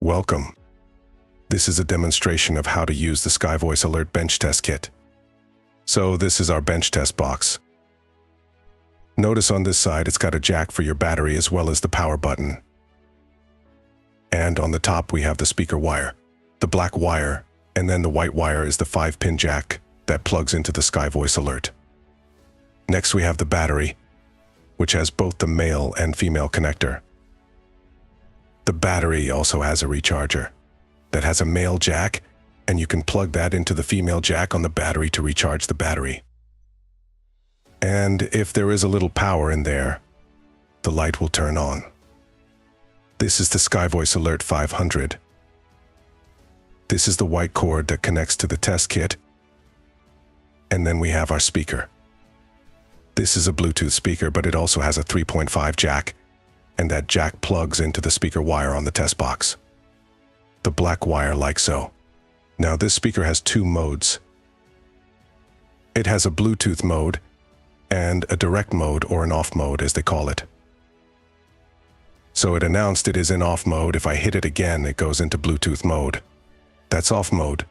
Welcome. This is a demonstration of how to use the SkyVoice Alert bench test kit. So this is our bench test box. Notice on this side it's got a jack for your battery as well as the power button. And on the top we have the speaker wire, the black wire, and then the white wire is the 5-pin jack that plugs into the SkyVoice Alert. Next we have the battery, which has both the male and female connector. The battery also has a recharger that has a male jack, and you can plug that into the female jack on the battery to recharge the battery. And if there is a little power in there, the light will turn on. This is the SkyVoice Alert 500. This is the white cord that connects to the test kit. And then we have our speaker. This is a Bluetooth speaker, but it also has a 3.5 jack, and that jack plugs into the speaker wire on the test box. The black wire like so. Now this speaker has two modes. It has a Bluetooth mode and a direct mode, or an off mode as they call it. So it announced it is in off mode. If I hit it again, it goes into Bluetooth mode. That's off mode.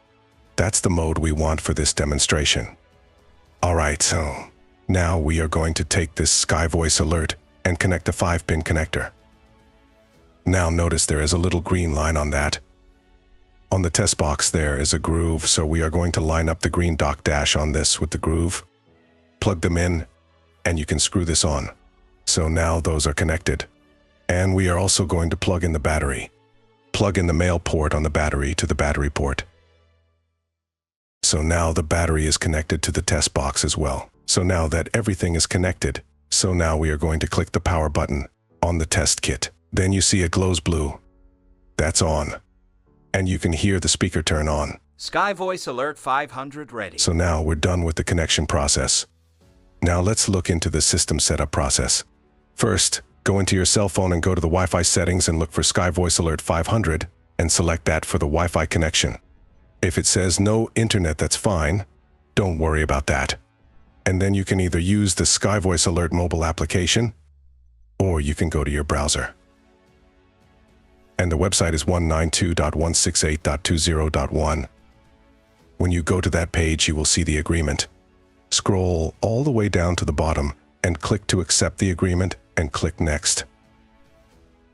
That's the mode we want for this demonstration. Alright, so now we are going to take this SkyVoice Alert and connect a 5-pin connector. Now notice there is a little green line on that. On the test box there is a groove, so we are going to line up the green dock dash on this with the groove, plug them in, and you can screw this on. So now those are connected. And we are also going to plug in the battery. Plug in the male port on the battery to the battery port. So now the battery is connected to the test box as well. So now that everything is connected, so now we are going to click the power button on the test kit. Then you see it glows blue. That's on. And you can hear the speaker turn on. SkyVoice Alert 500 ready. So now we're done with the connection process. Now let's look into the system setup process. First, go into your cell phone and go to the Wi-Fi settings and look for SkyVoice Alert 500 and select that for the Wi-Fi connection. If it says no internet, that's fine. Don't worry about that. And then you can either use the SkyVoice Alert mobile application, or you can go to your browser. And the website is 192.168.20.1. When you go to that page, you will see the agreement. Scroll all the way down to the bottom and click to accept the agreement and click Next.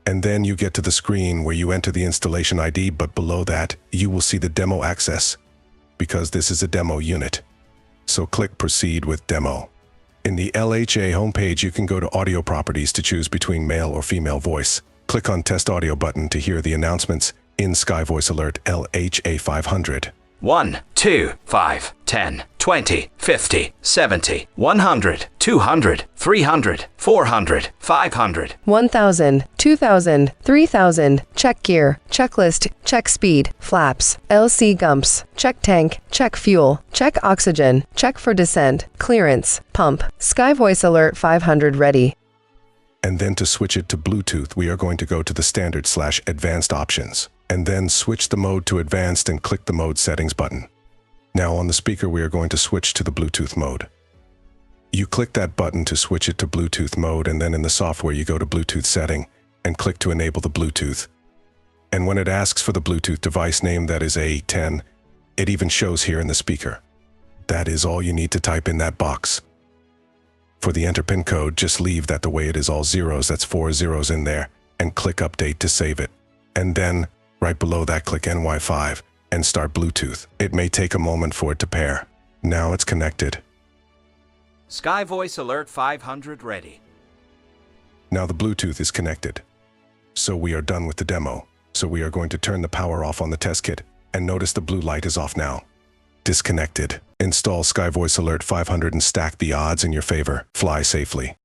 And then you get to the screen where you enter the installation ID, but below that, you will see the demo access, because this is a demo unit. So click Proceed with Demo. In the LHA homepage, you can go to Audio Properties to choose between male or female voice. Click on Test Audio button to hear the announcements in SkyVoice Alert LHA 500. 1, 2, 5, 10, 20, 50, 70, 100, 200, 300, 400, 500. 1,000, 2,000, 3,000, check gear, checklist, check speed, flaps, LC gumps, check tank, check fuel, check oxygen, check for descent, clearance, pump, SkyVoice Alert 500 ready. And then to switch it to Bluetooth, we are going to go to the standard/advanced options, and then switch the mode to advanced and click the mode settings button. Now on the speaker, we are going to switch to the Bluetooth mode. You click that button to switch it to Bluetooth mode, and then in the software you go to Bluetooth setting and click to enable the Bluetooth. And when it asks for the Bluetooth device name, that is A10, it even shows here in the speaker. That is all you need to type in that box. For the enter pin code, just leave that the way it is, all zeros, that's 4 zeros in there, and click Update to save it. And then, right below that, click NY5 and start Bluetooth. It may take a moment for it to pair. Now it's connected. SkyVoice Alert 500 ready. Now the Bluetooth is connected. So we are done with the demo. So we are going to turn the power off on the test kit, and notice the blue light is off now. Disconnected. Install SkyVoice Alert 500 and stack the odds in your favor. Fly safely.